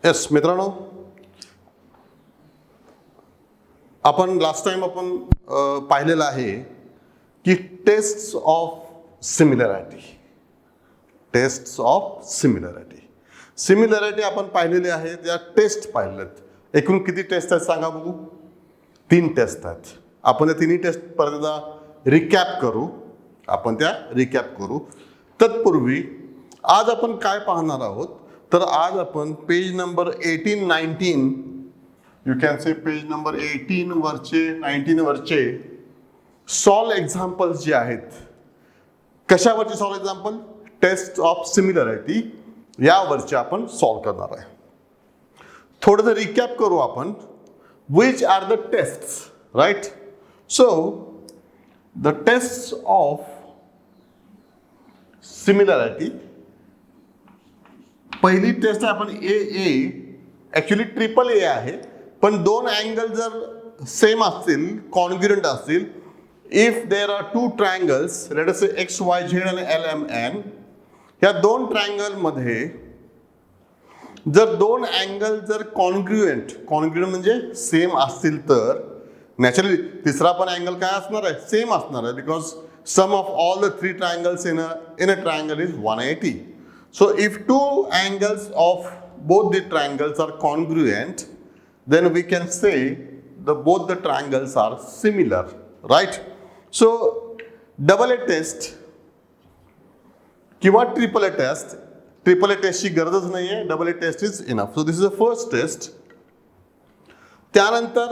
Yes मित्रांनो, आपण last time आपण पाहिलेलं आहे की टेस्ट्स ऑफ सिमिलॅरिटी. सिमिलॅरिटी आपण पाहिलेली आहे, त्या टेस्ट पाहिलेत. एकूण किती टेस्ट आहेत सांगा बघू? 3 टेस्ट आहेत. आपण त्या तिन्ही टेस्ट परत रिकॅप करू. तत्पूर्वी आज आपण काय पाहणार आहोत, तर आज आपण page number 18-19, you can say page number 18 वरचे 19 वरचे सॉल्व एक्झाम्पल्स जे आहेत. कशावरचे solve example? Test of similarity यावरचे आपण सॉल्व करणार आहे. थोडंसं रिकॅप करू आपण. Which are the tests, right? So the test of similarity, पहिली टेस्ट आहे आपण ए. ऍक्च्युली ट्रिपल ए आहे, पण दोन अँगल जर सेम असतील, कॉन्ग्रुएंट असतील, if there are 2 triangles, late us say XYZ आणि LMN, या दोन ट्रायंगल मध्ये जर दोन अँगल जर कॉन्ग्रुएंट म्हणजे सेम असतील, तर नॅचरली तिसरा पण अँगल काय असणार आहे? सेम असणार आहे, because sum of all the 3 triangles in a triangle is 180. So if 2 angles of both the triangles are congruent, then we can say both the triangles are similar, right? So double A test किंवा triple A test ची गरजच नाहीये, double A test is enough. So this is the first test. त्यानंतर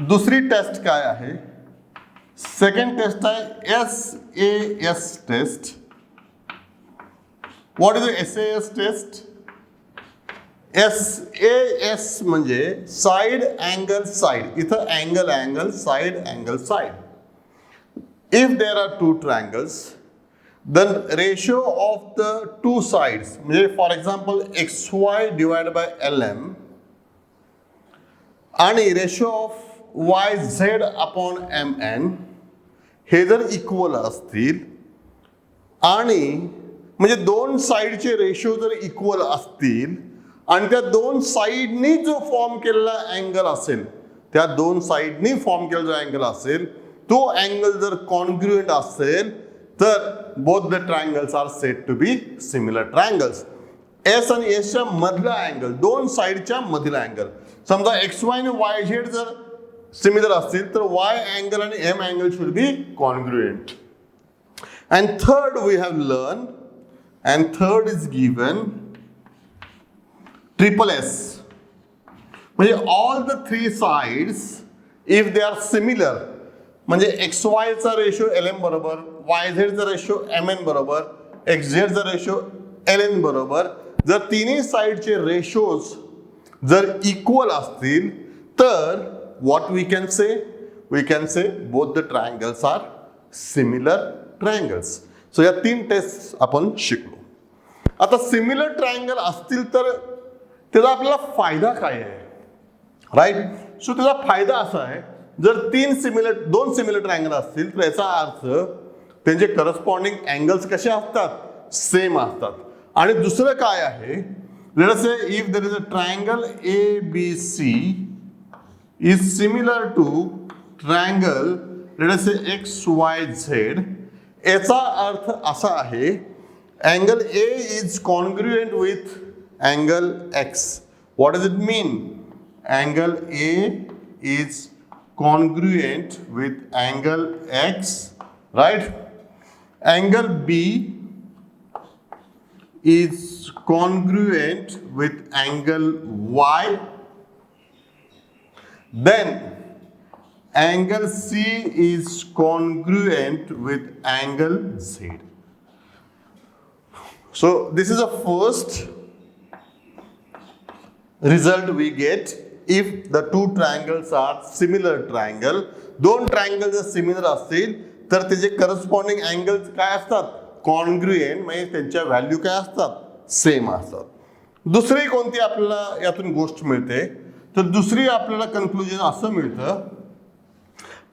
दुसरी test काय आहे? Second test आहे SAS test. What is the SAS test? SAS म्हणजे साइड अँगल साइड. इथं angle side angle side. If there are 2 triangles, then ratio of the 2 sides, म्हणजे for example XY divide by LM आणि ratio of YZ upon MN हे जर equal असतील, आणि म्हणजे दोन साइडचे रेशो जर इक्वल असतील आणि त्या दोन साइडनी जो फॉर्म केलेला अँगल असेल, त्या दोन साइडनी फॉर्म केलेला जो अँगल असेल, तो अँगल जर कॉन्ग्रुएंट असेल, तर both the triangles are said to be similar triangles. S आणि एसच्या मधला अँगल, दोन साइडच्या मधला अँगल, समजा XY आणि YZ जर सिमिलर असतील, तर Y अँगल आणि M angle should be congruent. And third we have learn, and third is given triple S, म्हणजे all the 3 sides if they are similar, म्हणजे XY चा रेशो LM बरोबर, YZ चा ratio MN बरोबर, XZ चा ratio LN बरोबर, जर तिन्ही साइडचे रेशोज जर इक्वल असतील, तर what we can say both the triangles are similar triangles. So या 3 टेस्ट आपण शिकलो. आता सिमिलर ट्रायंगल असतील तर त्याचा आपल्याला फायदा काय आहे, राईट? सो त्याचा फायदा असा आहे, जर 2 सिमिलर ट्रायंगल असतील, तर याचा अर्थ त्यांचे करस्पॉन्डिंग अँगल्स कसे असतात? सेम असतात. आणि दुसरं काय आहे, let us say if there is a triangle ABC is similar to triangle let us say XYZ, याचा अर्थ असा आहे, angle A is congruent with angle X. What does it mean? Angle A is congruent with angle X, right? Angle B is congruent with angle Y. Then angle C is congruent with angle Z. So this is the first result we get if the 2 triangles are similar triangle. दोन triangle जर similar असतील, तर त्याचे corresponding angles काय असतात? Congruent, म्हणजे त्यांच्या value काय असतात? सेम असतात. दुसरी कोणती आपल्याला यातून गोष्ट मिळते, तर दुसरी आपल्याला कन्क्लुजन असं मिळतं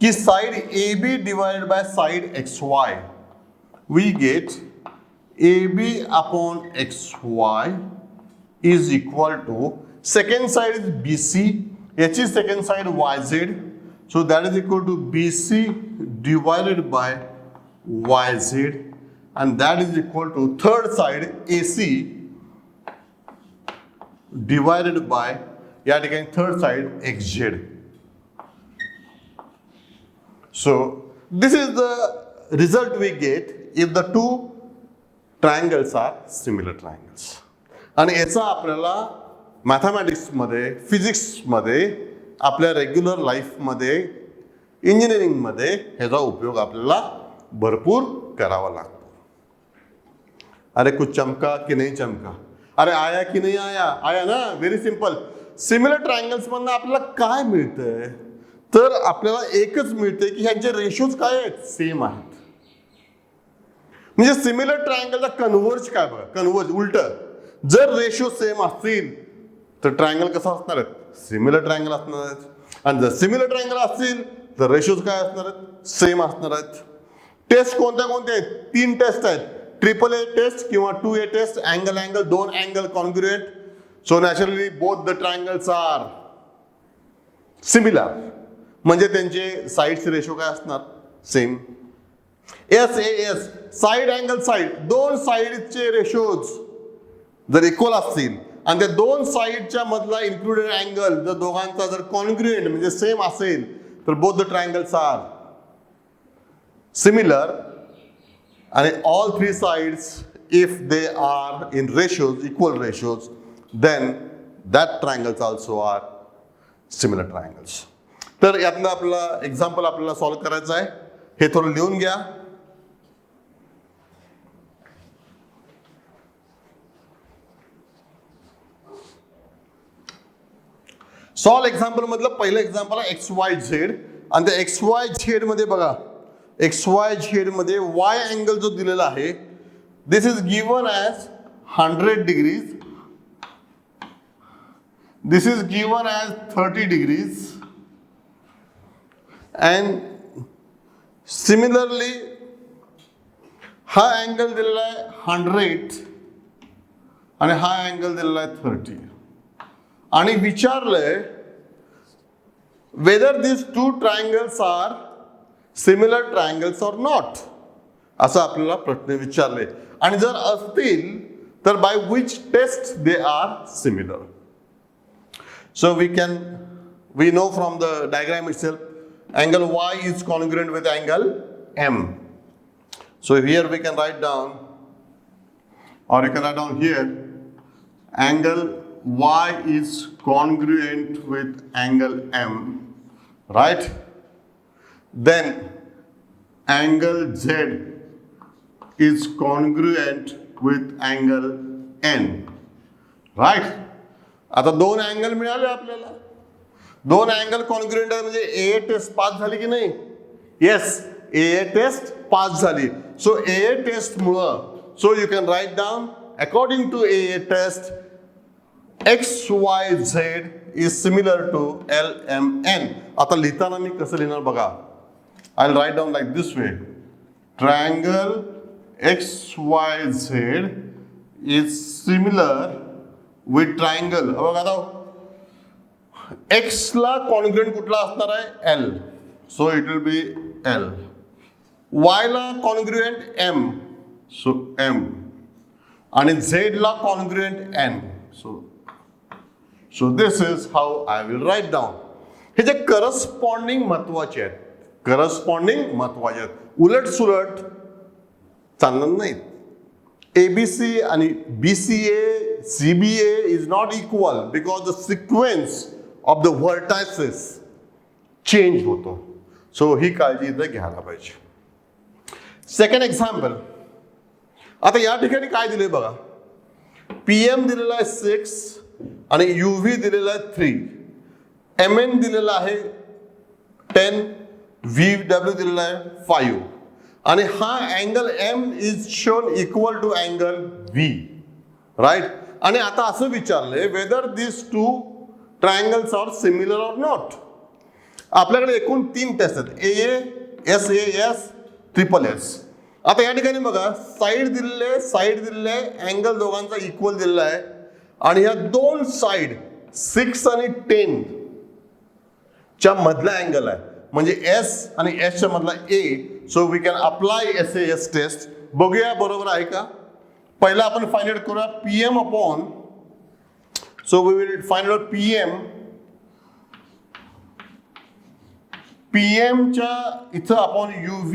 की side AB divided by side XY, we get AB upon XY is equal to, second side is BC, याची second side YZ, so that is equal to BC divided by YZ, and that is equal to third side AC divided by या ठिकाणी third side XZ. So this is the result we get if the two triangles are similar triangles. आणि याचा आपल्याला मॅथमॅटिक्समध्ये, फिजिक्समध्ये, आपल्या regular लाईफमध्ये, इंजिनिअरिंगमध्ये ह्याचा उपयोग आपल्याला भरपूर करावा लागतो. अरे कुछ चमका की नहीं चमका, अरे आया की नहीं आया, आया ना, व्हेरी सिंपल. सिमिलर ट्रायंगल्स मधनं आपल्याला काय मिळतंय, तर आपल्याला एकच मिळते की ह्यांचे रेशोज काय आहेत, सेम आहेत. म्हणजे सिमिलर ट्रायंगलचा कन्व्हर्ज काय बघा, कन्व्हर्ज उलट, जर रेशो सेम असतील तर ट्रायंगल कसा असणार आहे, सिमिलर ट्रायंगल असणार आहेत. आणि जर सिमिलर ट्रायंगल असतील तर रेशोज काय असणार आहेत, सेम असणार आहेत. टेस्ट कोणत्या कोणत्या आहेत, 3 टेस्ट आहेत, AAA टेस्ट किंवा 2A test, angle angle, 2 angle congruent. So naturally both the triangles are similar, म्हणजे त्यांचे साइडचे रेशो काय असणार, same. SAS side angle side, 2 साइडचे रेशोज जर इक्वल असतील आणि त्या 2 साइडच्या मधला इन्क्लुडेड अँगल जर दोघांचा जर कॉन्ग्रुएंट म्हणजे सेम असेल तर both the triangles are similar. आणि all 3 sides if they are in ratios, equal ratios, then that triangles also are similar triangles. तर यातलं आपलं एक्झाम्पल आपल्याला सॉल्व्ह करायचं आहे, हे थोडं लिहून घ्या. सॉल्व एक्झाम्पल मधलं पहिलं एक्झाम्पल आहे XYZ, आणि त्या XYZ मध्ये बघा, XYZ मध्ये Y अँगल जो दिलेला आहे, this is given as 100 degrees, this is given as 30 degrees, and similarly हा अँगल दिलेला आहे 100 आणि हा अँगल दिलेला आहे 30, आणि विचारलंय whether this 2 triangles are similar triangles or not, असं आपल्याला प्रश्न विचारले. आणि जर असतील तर by which test they are similar. So we know from the diagram itself, angle Y is congruent with angle M. So here we can write down, or you can write down here, angle Y is congruent with angle M, right? Then angle Z is congruent with angle N, right? आता 2 angle मिळाले आपल्याला, 2 angle congruent आहे, म्हणजे AA test pass झाली की नाही, yes, AA test pass झाली. So AA test मुळे, so you can write down according to AA test XYZ is similar to LMN. आता लिहिताना मी कसं लिहिणार बघा, I will write down like this way, triangle XYZ is similar with triangle, बघा आता X ला कॉन्ग्रुएंट कुठला असणार आहे, L, so it will be L. Y ला कॉन्ग्रुएंट M, सो M, आणि Z ला congruent N. So this is how I will write down. हे जे करस्पॉन्डिंग महत्वाचे आहेत, करस्पॉन्डिंग महत्वाचे आहेत, उलट सुलट चालणार नाहीत. ABC आणि BCA, CBA is not equal because the sequence of the vertices change होतो. सो ही काळजी इथे घ्यायला पाहिजे. सेकंड एक्झाम्पल, आता या ठिकाणी काय दिले बघा, PM दिलेला आहे 6 आणि UV दिलेला आहे 3, MN दिलेला आहे 10, VW दिलेला आहे 5, आणि हा angle M is shown equal to angle V, right. आणि आता असं विचारलंय whether this 2 triangles are similar or not. आपल्याकडे एकूण 3 टेस्ट आहेत, AA, SAS, SSS. आता या ठिकाणी बघा, साइड दिलेले आहे, अँगल दोघांचा इक्वल दिलेला आहे, आणि ह्या दोन साइड 6 आणि 10 च्या मधला अँगल आहे, म्हणजे एस आणि एस च्या मधला A. So we can apply SAS test. बघूया बरोबर आहे का. पहिला आपण फाइंड आउट करूया PM upon. So we will find out PM च्या इथं upon UV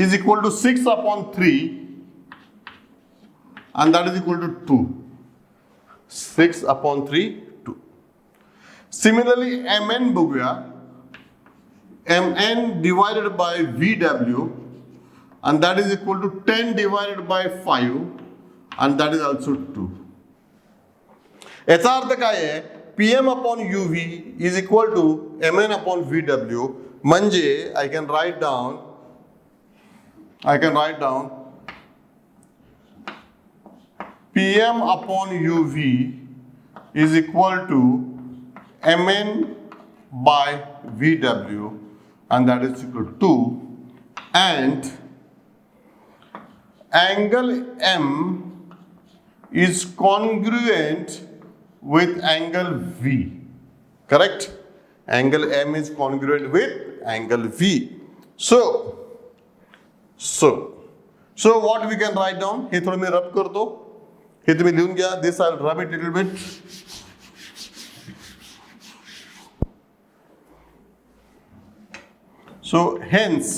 is equal to 6 upon 3 and that is equal to 2. 6 upon 3, 2. Similarly, Mn बघूया. Mn divided by VW and that is equal to 10 divided by 5 and that is also 2. याचा अर्थ काय आहे, PM upon UV is equal to Mn upon VW. म्हणजे I can write down PM upon UV is equal to Mn by VW and that is equal to 2, and angle M is congruent with angle V. Correct? Angle M is congruent with angle V. So what we can write down? हे थोडं मी रब करतो. हे तुम्ही लिहून घ्या. This I'll rub it a little bit. So hence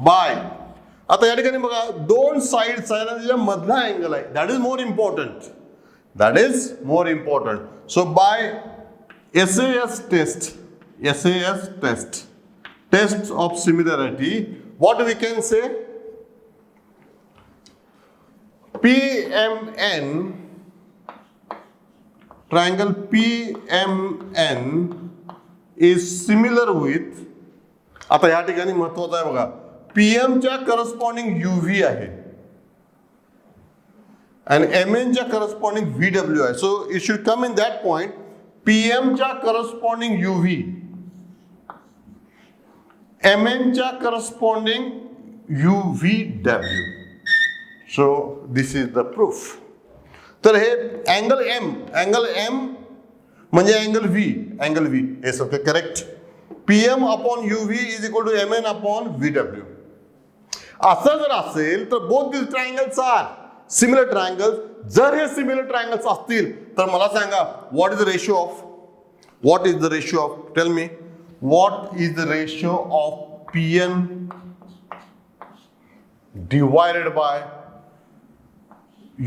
by, आता या ठिकाणी बघा दोन साइड्स आहे ना, त्याच्या मधला अँगल आहे. That is more important. So by SAS test of similarity, what we can say? PMN, triangle PMN is similar with, आता या ठिकाणी महत्वाचं आहे बघा, PM च्या करस्पॉन्डिंग UV आहे आणि MN च्या करस्पॉन्डिंग VW आहे. So it should come in that point. PM च्या करस्पॉन्डिंग UV, MN च्या corresponding UVW. So this is the proof. तर हे अँगल M म्हणजे अँगल V हे सगळं correct. PM upon UV is equal to MN upon VW. असं जर असेल तर both this triangles are similar triangles. जर हे सिमिलर ट्रायंगल्स असतील तर मला सांगा what is the ratio of tell me what is the ratio of PN divided by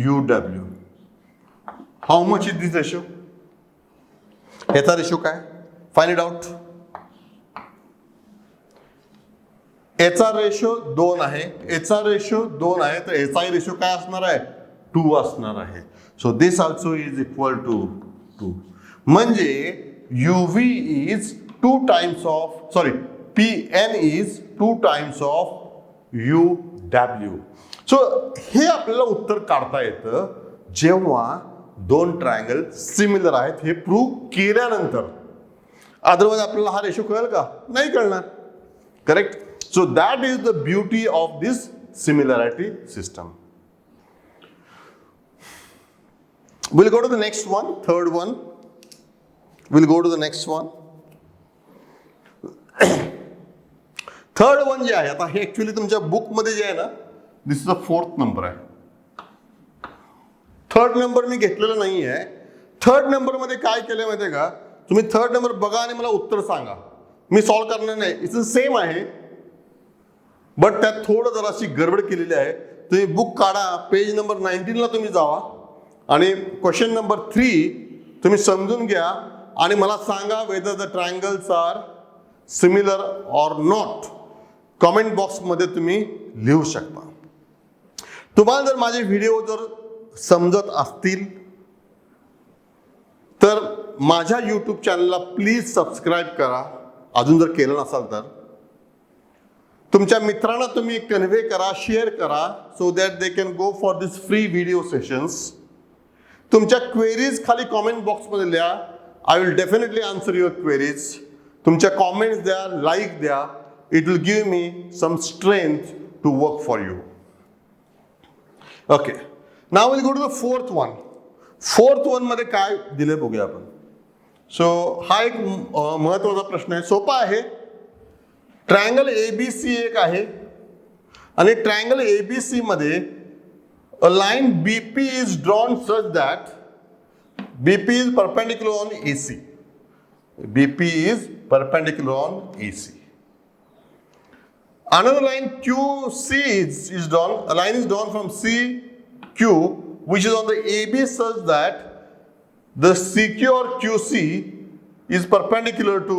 UW. How much is this ratio? याचा रेशिओ काय? Find it out. याचा ratio 2 आहे, याचा रेशो 2 आहे, तर याचाही रेशो काय असणार आहे? 2 असणार आहे. So this also is equal to 2. म्हणजे UV is 2 times of, sorry, PN is 2 times of UW. So हे आपल्याला उत्तर काढता येतं जेव्हा दोन ट्रायंगल सिमिलर आहेत हे प्रूव्ह केल्यानंतर. अदरवाइज आपल्याला हा रेशो कळेल का? नाही कळणार. Correct. So that is the beauty of this similarity system. We'll go to the next one, third one. We'll go to the next one. Third one जे आहे, आता हे ऍक्च्युअली तुमच्या बुक मध्ये जे आहे ना, this is the 4th number आहे. 3rd नंबर मी घेतलेला नाही आहे. 3rd नंबर मध्ये काय केलं माहितीये का? तुम्ही 3rd नंबर बघा आणि मला उत्तर सांगा. मी सॉल्व्ह करणार नाही. इट्स सेम आहे बट त्यात थोडं जराशी गडबड केलेली आहे. तुम्ही बुक काढा, पेज नंबर 19ला तुम्ही जावा आणि क्वेश्चन नंबर 3 तुम्ही समजून घ्या आणि मला सांगा whether the triangles are similar or not. Comment बॉक्समध्ये तुम्ही लिहू शकता. तुम्हाला जर माझे व्हिडिओ जर समजत असतील तर माझ्या यूट्यूब चॅनलला प्लीज सबस्क्राईब करा, अजून जर केलं नसाल तर. तुमच्या मित्रांना तुम्ही कन्व्हे करा, शेअर करा, so that they can go for this free video sessions. तुमच्या क्वेरीज खाली कॉमेंट बॉक्समध्ये लिहा. I will definitely answer your queries. तुमच्या कॉमेंट्स द्या, लाईक द्या. It will give me some strength to work for you. Okay, now will go to the fourth one. Fourth one मध्ये काय दिले बघूया आपण. सो हा एक महत्वाचा प्रश्न आहे, सोपा आहे. ट्रायंगल एबीसी एक आहे आणि ट्रायंगल एबीसी मध्ये अ line BP is drawn such that BP is perpendicular on AC. BP is perpendicular on AC. Another line QC is drawn. A line is drawn from CQ, which is on the AB, such that the CQ or QC is perpendicular to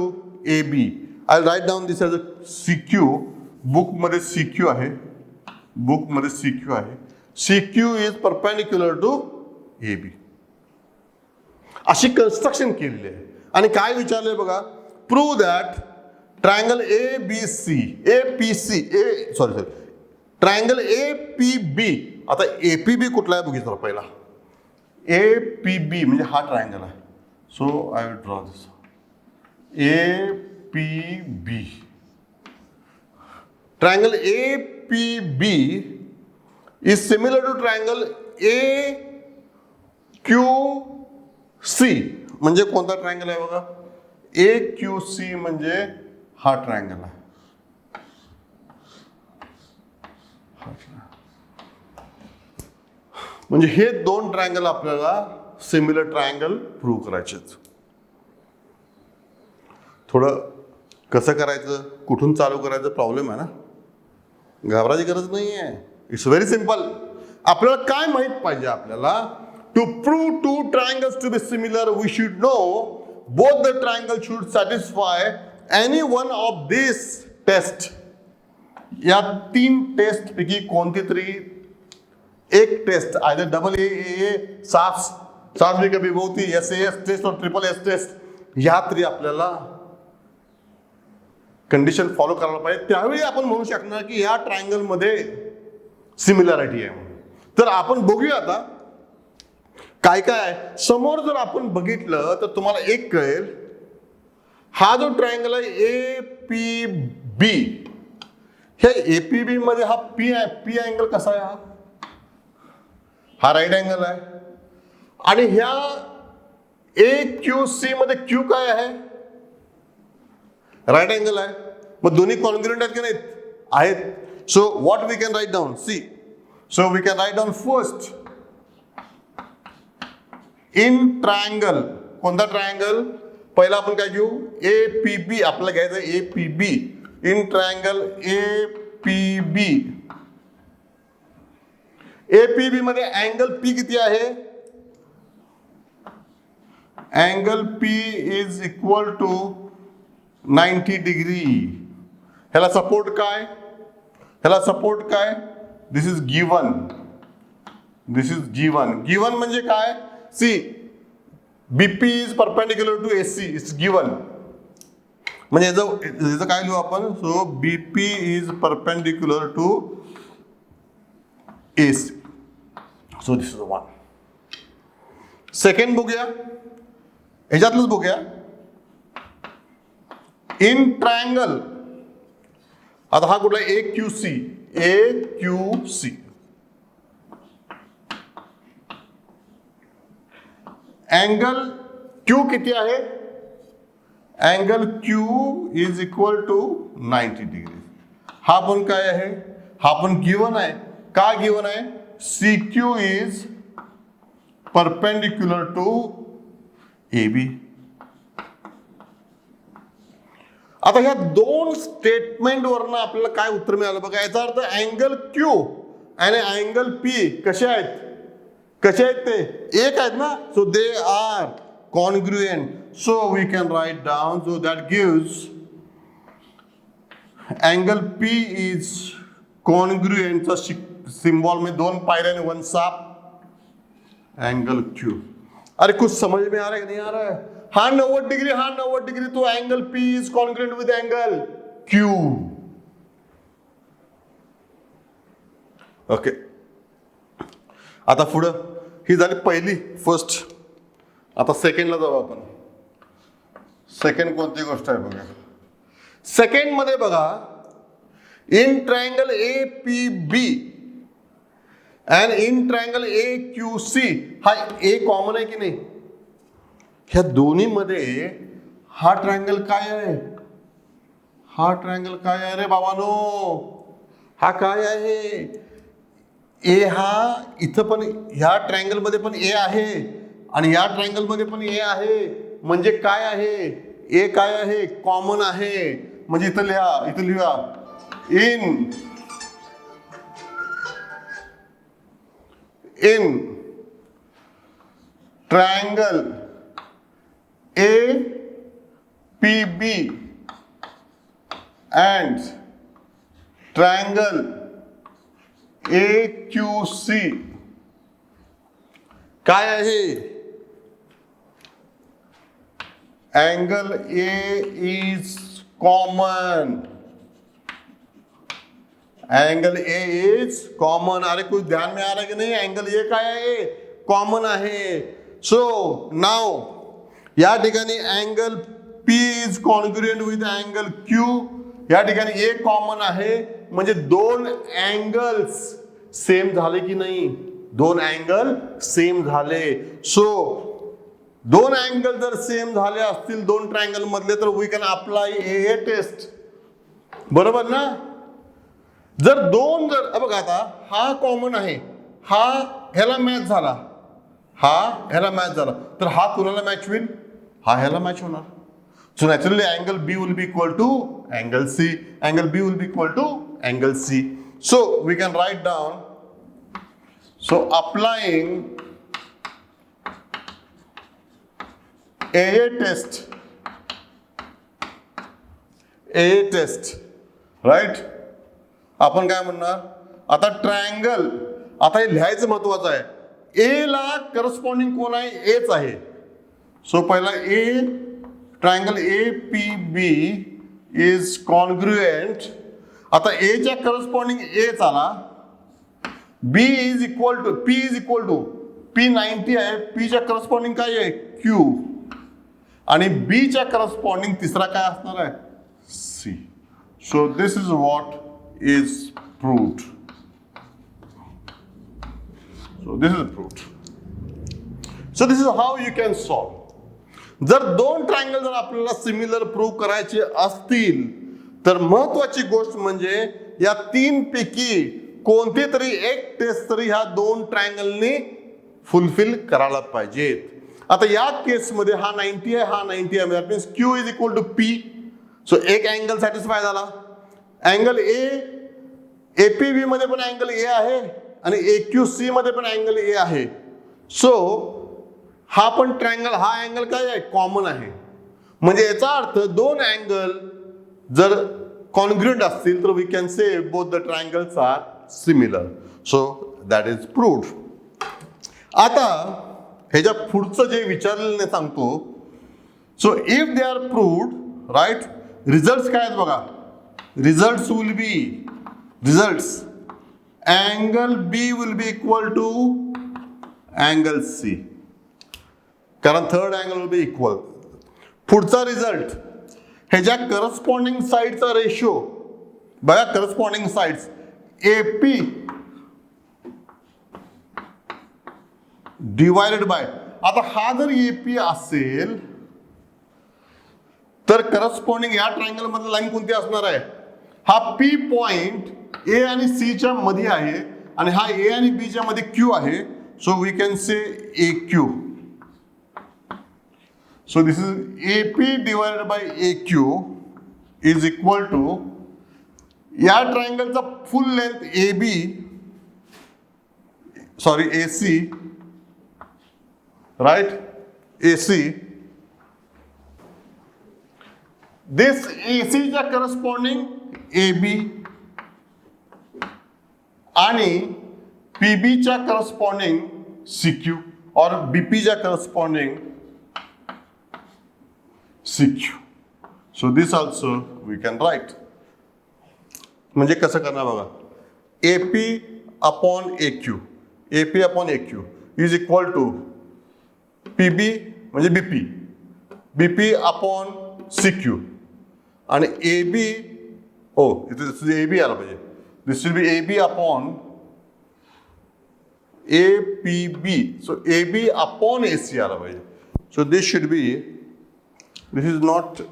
AB. I'll write down this as a CQ. Book मध्ये CQ आहे. Book मध्ये CQ आहे. CQ is perpendicular to AB. अशी construction केलेली आहे. आणि काय विचारलंय बघा, prove that triangle triangle APB. आता APB कुठला आहे बघितलं पहिला. APB म्हणजे हा ट्रायंगल आहे. So I will draw this APB. Triangle APB is similar to triangle AQC. म्हणजे कोणता ट्रायंगल आहे बघा, AQC म्हणजे हा ट्रायंगल आहे. म्हणजे हे दोन ट्रायंगल आपल्याला सिमिलर ट्रायंगल प्रूव्ह करायचे. थोडं कसं करायचं, कुठून चालू करायचं प्रॉब्लेम आहे ना, घाबरायची गरज नाही आहे. It's very simple. आपल्याला काय माहित पाहिजे, आपल्याला to prove two triangles to be similar, we should know both the triangles should satisfy any one of these tests. या तीन टेस्ट पैकी कोणती तरी एक टेस्ट, either AA, SAS भी कभी होती, SAS टेस्ट और SSS टेस्ट, या तरी आपल्याला कंडिशन फॉलो करायला पाहिजे. त्यावेळी आपण म्हणू शकणार की या ट्रायंगल मध्ये सिमिलॅरिटी आहे. तर आपण बघूया आता काय काय आहे. समोर जर आपण बघितलं तर तुम्हाला एक कळेल, हा जो ट्रायंगल आहे APB, हे APB मध्ये हा P अँगल कसा आहे, हा राईट अँगल आहे. आणि ह्या AQC मध्ये Q काय आहे, राईट अँगल आहे. मग दोन्ही कॉन्ग्रुएंट आहेत की नाहीत, आहेत. So what we can write down, see. So we can write down first in triangle. कोणता ट्रायंगल, पहिला आपण काय घेऊ, APB. आपल्याला घ्यायचं APB. In triangle APB. APB मध्ये अँगल P किती आहे, angle P is equal to 90 degree. ह्याला सपोर्ट काय, दिस इज गिवन. गिवन म्हणजे काय, see BP is perpendicular to AC, it's given. म्हणजे याचं काय लिहू आपण, so BP is perpendicular to AC. So this is one. Second बघूया, ह्याच्यातलंच बघूया. इन ट्रायंगल, आता हा कुठला AQC. अँगल Q किती आहे, angle Q is equal to 90 degree. हा पण काय आहे, हा पण गिवन आहे. का गिवन आहे, CQ is perpendicular to AB. आता ह्या दोन स्टेटमेंट वरनं आपल्याला काय उत्तर मिळालं बघा. याचा अर्थ अँगल Q आणि अँगल P कसे आहेत ते एक आहेत ना. So they are congruent. So we can write down, so that gives angle P is कॉन्ग्रुएंटचा सिंबॉल में दोन पायऱ्या वन साप, एंगल Q. अरे कुछ समझ में आ रहा है कि नहीं आ रहा है, हाँ 90 डिग्री, हाँ 90 डिग्री, तो एंगल P इज कॉन्ग्रुएंट विद एंगल Q. ओके, आता पुढं ही झाली पहिली फर्स्ट. आता सेकंडला जाऊ आपण. सेकंड कोणती गोष्ट आहे बघा. सेकंड मध्ये बघा, in triangle APB and in triangle AQC हा ए कॉमन आहे की नाही? ह्या दोन्ही मध्ये हा ट्रायंगल काय आहे? हा ट्रायंगल काय आहे रे बाबानो? हा काय आहे? ए हा इथं पण ह्या ट्रायंगल मध्ये पण ए आहे आणि ह्या ट्रायंगल मध्ये पण ए आहे. म्हणजे काय आहे? ए काय आहे? कॉमन आहे. म्हणजे इथं लिहा in triangle APB and triangle AQC काय आहे? Angle A is common. Angle A is common. अरे कुछ ध्यान में आ रहा है कि नहीं? एंगल A काय आहे? कॉमन आहे. सो नाउ या ठिकाणी angle P is congruent with angle Q. या ठिकाणी A कॉमन आहे म्हणजे दोन अँगल्स सेम झाले की नाही? दोन अँगल सेम झाले. सो दोन अँगल जर सेम झाले असतील दोन ट्रायंगल मधले तर we can apply A test. बरोबर ना? जर बघा आता हा कॉमन आहे, हा ह्याला मॅच झाला, हा ह्याला मॅच झाला, तर हा कुणाला मॅच होईल? हा ह्याला मॅच होणार. So naturally angle B will be equal to angle C. Angle B will be equal to angle C. So we can write down. So applying AA test right. आपण काय म्हणणार आता? ट्रायंगल आता हे लिहायचं महत्वाचं आहे. ए ला करस्पॉन्डिंग कोण आहे? एच आहे. सो पहिला A triangle APB is congruent. आता ए च्या करस्पॉन्डिंग ए आला. P is equal to P 90 आहे. P च्या करस्पॉन्डिंग काय आहे? Q. आणि B च्या करस्पॉन्डिंग तिसरा काय असणार आहे? C. So this is what is proved. So this is proved. So this is how you can solve. जर दोन ट्रायंगल जर आपल्याला सिमिलर प्रूव्ह करायचे असतील तर महत्वाची गोष्ट म्हणजे या तीन पैकी कोणती तरी एक टेस्ट तरी ह्या दोन ट्रायंगलनी फुलफिल करायला पाहिजेत. आता या केसमध्ये हा 90 आहे, हा 90 आहे. That means Q is equal to P. So एक अँगल सॅटिस्फाय झाला. अँगल APB मध्ये पण अँगल A आहे आणि AQC मध्ये पण अँगल A आहे. सो हा पण ट्रायंगल, हा अँगल काय आहे? कॉमन आहे. म्हणजे याचा अर्थ दोन अँगल जर कॉन्ग्रुएंट असतील तर we can say both the triangles are similar. So that is proved. आता ह्याच्या पुढचं जे विचारलेलं नाही सांगतो. So if they are proved right, result काय आहेत बघा. Results will be angle B will be equal to angle C. कारण third angle will be equal. पुढचा रिझल्ट ह्याच्या करस्पॉन्डिंग साइडचा रेशो बघा. Corresponding sides AP divided bye. आता हा जर AP असेल तर करस्पॉन्डिंग या ट्रायंगल मधली लाईन कोणती असणार आहे? हा P पॉइंट A आणि C च्या मध्ये आहे आणि हा A आणि B च्या मध्ये Q आहे. So we can say AQ. So this is AP divided by AQ is equal to या ट्रायंगलचा full length AC right. AC this AC च्या करस्पॉन्डिंग AB आणि PB च्या करस्पॉन्डिंग CQ और BP च्या corresponding CQ. So this also we can write. म्हणजे कसं करणार बघा. AP upon AQ is equal to PB म्हणजे BP अपॉन CQ आणि AB इथे AB आला पाहिजे. This will be AB upon APB. So AB upon AC आला पाहिजे. So this should be, this is not,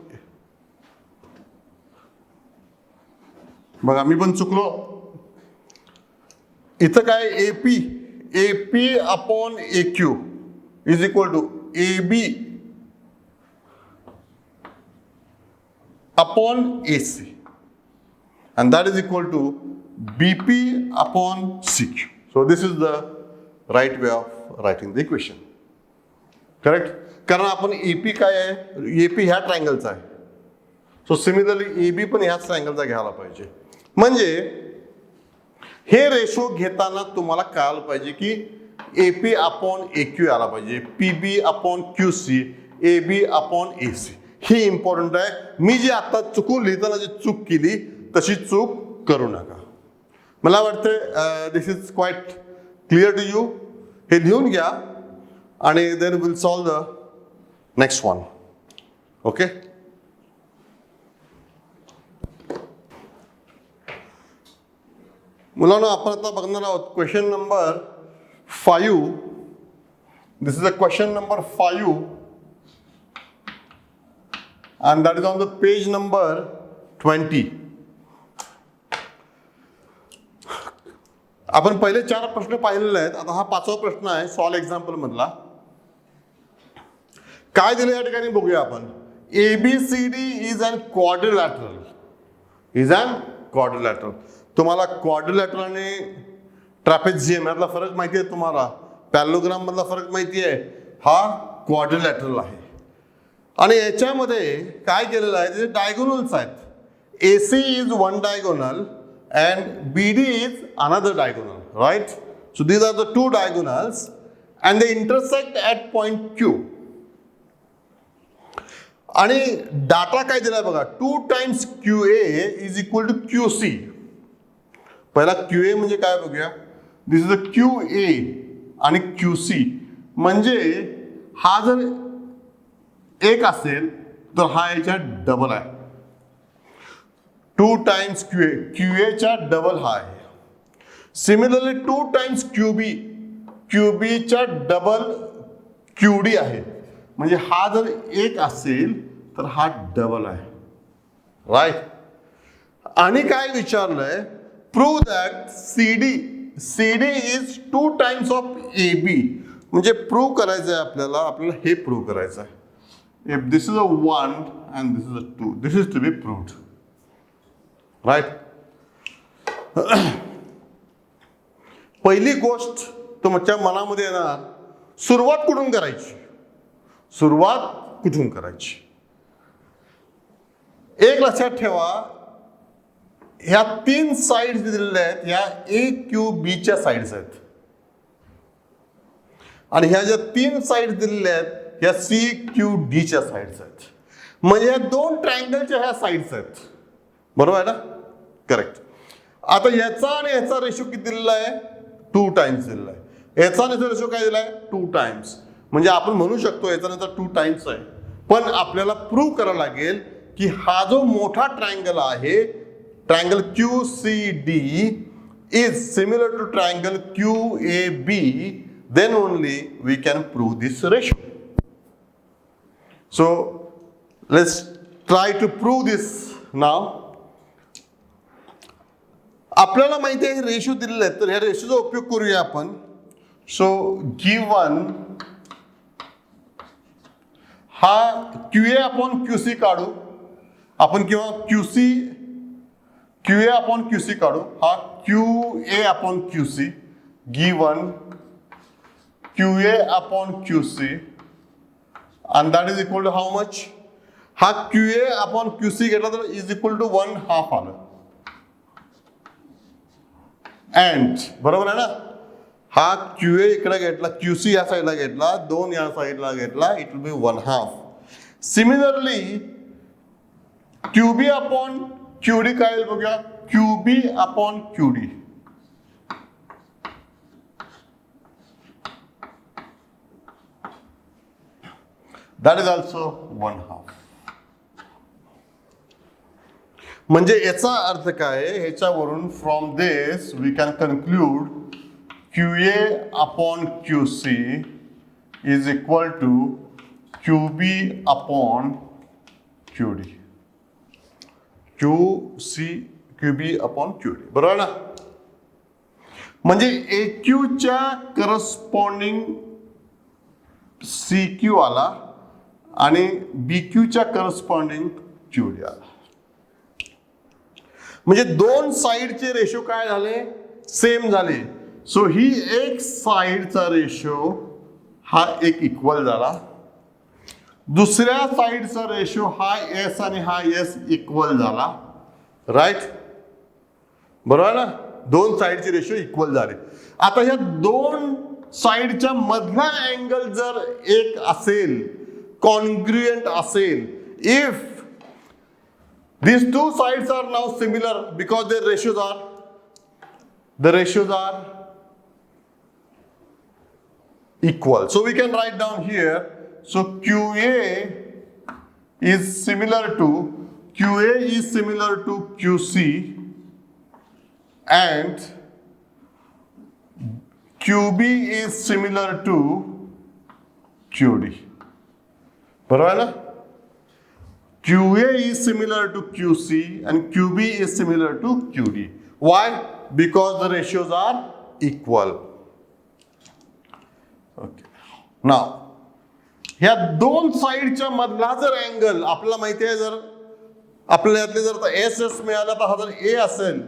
बघा मी पण चुकलो. इथं काय AP upon AQ is equal to AB upon AC, and that is equal to BP upon CQ. So this is the right way of writing the equation. Correct? कारण आपण AP काय आहे, AP ह्या ट्रायंगलचा आहे. सो सिमिलरली AB पण ह्याच ट्रायंगलचा घ्यायला पाहिजे. म्हणजे हे रेशो घेताना तुम्हाला कळायला पाहिजे की AP अपॉन AQ आला पाहिजे, PB upon QC, AB upon AC. ही इम्पॉर्टंट आहे. मी जी आता चुकून लिहिताना जी चूक केली तशी चूक करू नका. मला वाटतं this is quite clear to you. हे लिहून घ्या आणि then will solve the next one. Okay. मुलांना आपण आता बघणार आहोत question number 5. This is a question number 5 and that is on the page number 20. आपण पहिले 4 प्रश्न पाहिलेले आहेत. आता हा 5वा प्रश्न आहे सॉल्व एक्झाम्पल मधला. काय दिलं या ठिकाणी बघूया आपण. ABCD is an quadrilateral. Is an quadrilateral. तुम्हाला क्वाड्रिलॅटरल आणि ट्रॅपेझियम यातला फरक माहिती आहे तुम्हाला. पॅरलोग्राम मधला फरक माहिती आहे. हा क्वाड्रिलॅटरल आहे. आणि याच्यामध्ये काय केलेलं आहे, ते डायगोनल्स आहेत. AC is one diagonal and BD is another diagonal, right? So these are the two diagonals and they intersect at point Q. आणि डाटा काय दिलाय बघा, 2 times QA is equal to QC. पहिला QA म्हणजे काय बघूया. दिस is a QA आणि QC. म्हणजे हा जर एक असेल तर हा याच्या डबल आहे. 2 times QA, QA चा डबल हा आहे. सिमिलरली 2 times QB, QB चा डबल QD आहे. म्हणजे हा जर एक असेल तर हा डबल आहे. राईट. आणि काय विचारलंय, prove that CD is 2 times of AB. म्हणजे प्रूव्ह करायचं आहे आपल्याला हे प्रूव्ह करायचं आहे. If this is a 1 and this is a 2, this is to be proved. Right. पहिली गोष्ट तुमच्या मनामध्ये येणार, सुरुवात कुठून करायची. सुरुवात कुठून करायची. एक लक्षात ठेवा, ह्या 3 साइड्स दिलेल्या आहेत, ह्या AQB च्या साइड्स आहेत. आणि ह्या ज्या 3 साइड्स दिलेल्या आहेत ह्या CQD च्या साइड्स आहेत. म्हणजे ह्या 2 ट्रायंगलच्या ह्या साइड्स आहेत. बरोबर आहे ना. करेक्ट. आता याचा आणि याचा रेशो किती दिलेला आहे, 2 times दिलेला आहे. याचा आणि याचा रेशो काय दिलाय, 2 times. म्हणजे आपण म्हणू शकतो याचा आणि याचा 2 times आहे. पण आपल्याला प्रूव्ह करावं लागेल की हा जो मोठा ट्रायंगल आहे, triangle QCD is similar to triangle QAB, then only we can prove this ratio. So let's try to prove this now. आपल्याला माहिती आहे रेशो दिलेले आहेत, तर ह्या रेशोचा उपयोग करूया आपण. सो गिवन हा QA अपॉन QC काढू आपण, किंवा QA अपॉन QC काढू. हा QA upon QC given QA upon QC and that is equal to how much. हा QA अपॉन QC घेतला तर इज इक्वल टू 1/2 आलं. अँड बरोबर आहे ना. हा QA इकडे घेतला, QC या साईडला घेतला, 2 या साईडला घेतला, it will B 1/2. Similarly QB upon QD काय येईल बघूया. QB upon QD that is also 1/2. म्हणजे याचा अर्थ काय आहे, ह्याच्यावरून from this we can conclude QA upon QC is equal to QB upon QD. QC QB upon QD. बरोबर ना? म्हणजे AQच्या करस्पॉन्डिंग CQ आला आणि BQच्या करस्पॉन्डिंग QD आला. म्हणजे दोन साइडचे रेशो काय झाले? सेम झाले. सो ही एक साइडचा रेशो हा एक इक्वल झाला. दुसऱ्या साइडचा रेशो हा S आणि हा S इक्वल झाला. राईट? बरोबर ना? दोन साइडचे रेशो इक्वल झाले. आता ह्या दोन साइडच्या मधला अँगल जर एक असेल, कॉन्ग्रुएंट असेल, if these two sides are now similar because their ratios are equal. So we can write down here. So QA is similar to QC and QB is similar to QD. बरोबर ना? QA is similar to QC and QB is similar to QD. Why? Because the ratios are equal. Okay. Now, ह्या दोन साइडच्या मधला जर angle आपल्याला माहिती आहे, जर आपल्याला यातले जर SS मिळाला तर हा जर A असेल,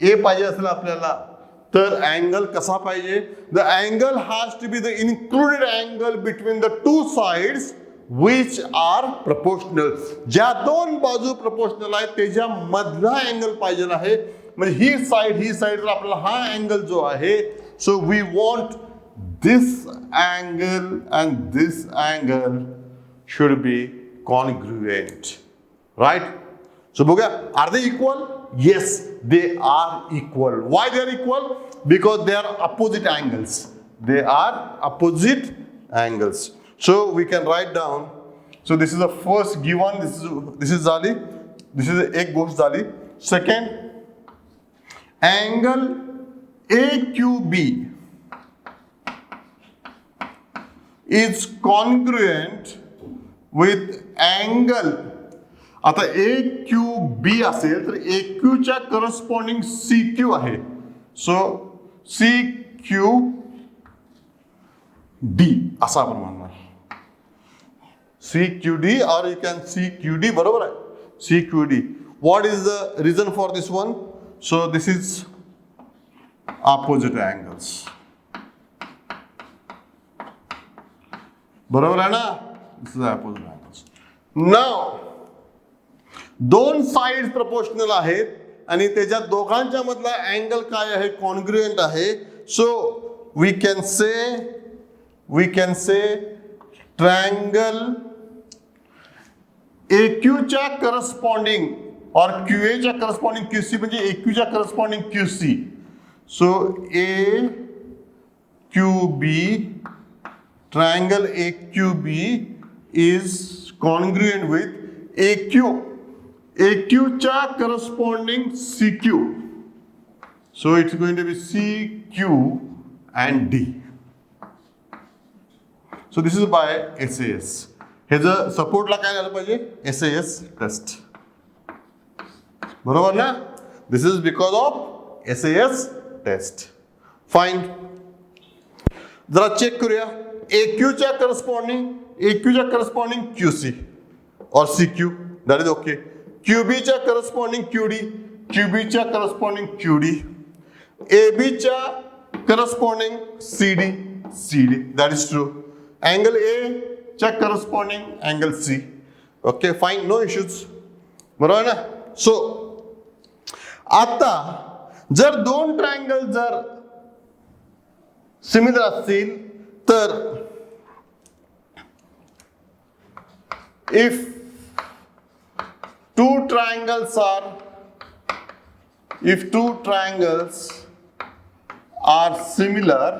A पाहिजे असेल आपल्याला, तर अँगल कसा पाहिजे? The angle has to be the included angle between the two sides which are proportional. ज्या दोन बाजू प्रपोर्शनल आहेत त्याच्या मधला अँगल पाहिजे आहे. म्हणजे ही साइड जर आपल्याला हा अँगल जो आहे, so we want this angle and this angle should be congruent. Right? So बघूया, are they equal? Yes, they are equal. Why they are equal? Because they are opposite angles. They are opposite angles. So we can write down. So this is the first given. This is झाली. This is एक गोष्ट झाली. Second, angle AQB is congruent with angle. आता AQB असेल तर AQच्या corresponding CQ आहे. So CQD असा आपण म्हणणार. CQD or you can CQD, बरोबर आहे? CQD. What is the reason for this one? So this is opposite angles. बरोबर आहे ना? This is opposite angles. Now, दोन साइड्स प्रपोर्शनल आहेत आणि त्याच्या दोघांच्या मधला अँगल काय आहे? कॉन्ग्रुएंट आहे. So we can say triangle AQ च्या करस्पॉन्डिंग और QA च्या करस्पॉन्डिंग QC म्हणजे AQ च्या corresponding QC. So AQB, triangle AQB is congruent with AQ च्या corresponding CQ. So it's going to be CQ and D. So this is by SAS. ह्याचं सपोर्टला काय झालं पाहिजे? SAS test. बरोबर ना? This is because of SAS test. Fine. जरा check करूया. AQच्या करस्पॉन्डिंग QC और CQ, दॅट इज ओके. QBच्या करस्पॉन्डिंग QD, QBच्या करस्पॉन्डिंग QD, ABच्या corresponding CD, that is true. Angle A च्या corresponding angle C. Okay, fine, no issues. बरोबर ना? सो आता जर दोन ट्रायंगल जर सिमिलर असतील तर if two triangles are similar,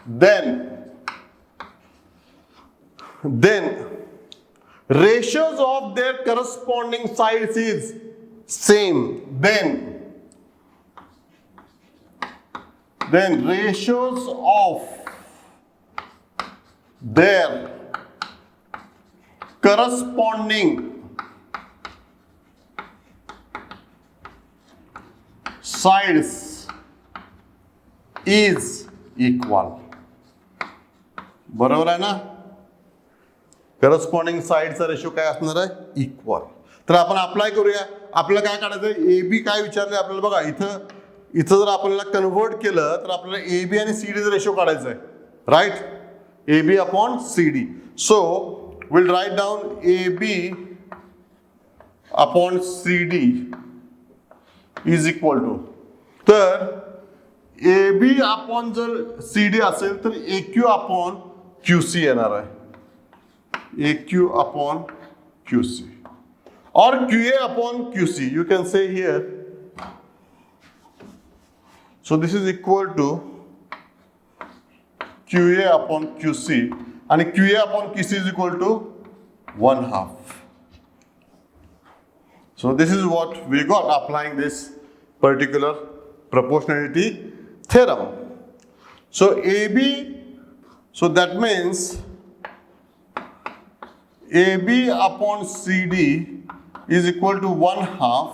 then ratios of their corresponding sides is same. Then then ratios of their corresponding sides is equal. बरोबर आहे ना? करस्पॉन्डिंग साइडचा रेशो काय असणार आहे? इक्वल. तर आपण अप्लाय करूया. आपल्याला काय काढायचं? ए बी काय विचारले आपल्याला बघा, इथं जर आपल्याला कन्वर्ट केलं तर आपल्याला ए बी आणि सी डीचा रेशो काढायचा आहे, right? A B upon C D. So will write down A B upon C D is equal to, तर ए बी अपॉन जर सी डी असेल तर A Q upon Q C येणार आहे. A Q upon Q C or QA upon QC, you can say here. So this is equal to QA upon QC, and QA upon QC is equal to 1/2. So this is what we got applying this particular proportionality theorem. So AB, so that means AB upon CD is equal to 1/2.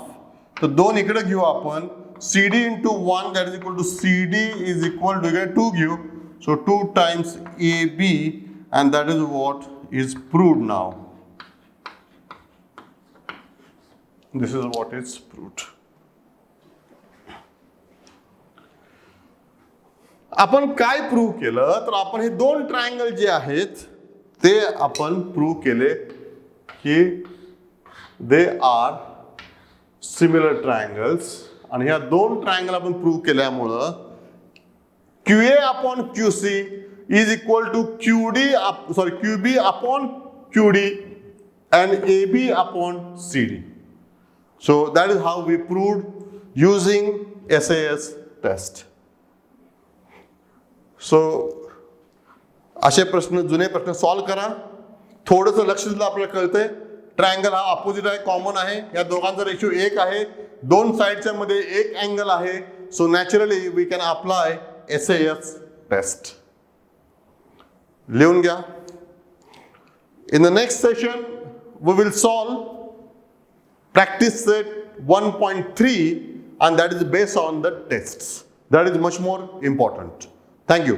So दोन इकडे घेऊ आपण. CD into 1, that is equal to CD is equal to 2 घेऊ. So 2 times AB, and that is what is proved now. This is what is proved. आपण काय prove केलं? तर आपण हे दोन ट्रायंगल जे आहेत ते आपण प्रूव्ह केले की they are similar triangles, आणि ह्या दोन ट्रायंगल आपण प्रूव्ह केल्यामुळं QA upon QC is equal to QB upon QD and AB upon CD. So that is how we proved using SAS test. So असे प्रश्न, जुने प्रश्न सॉल्व करा. थोडंसं लक्ष दिलं आपल्याला कळतंय. ट्रायंगल हा अपोजिट आहे, कॉमन आहे. या दोघांचा रेशो 1 आहे. दोन साइडच्या मध्ये एक अँगल आहे. So naturally we can apply SAS test. लिहून घ्या. In the next session we will solve practice set 1.3 and that is based on the tests. That is much more important. Thank you.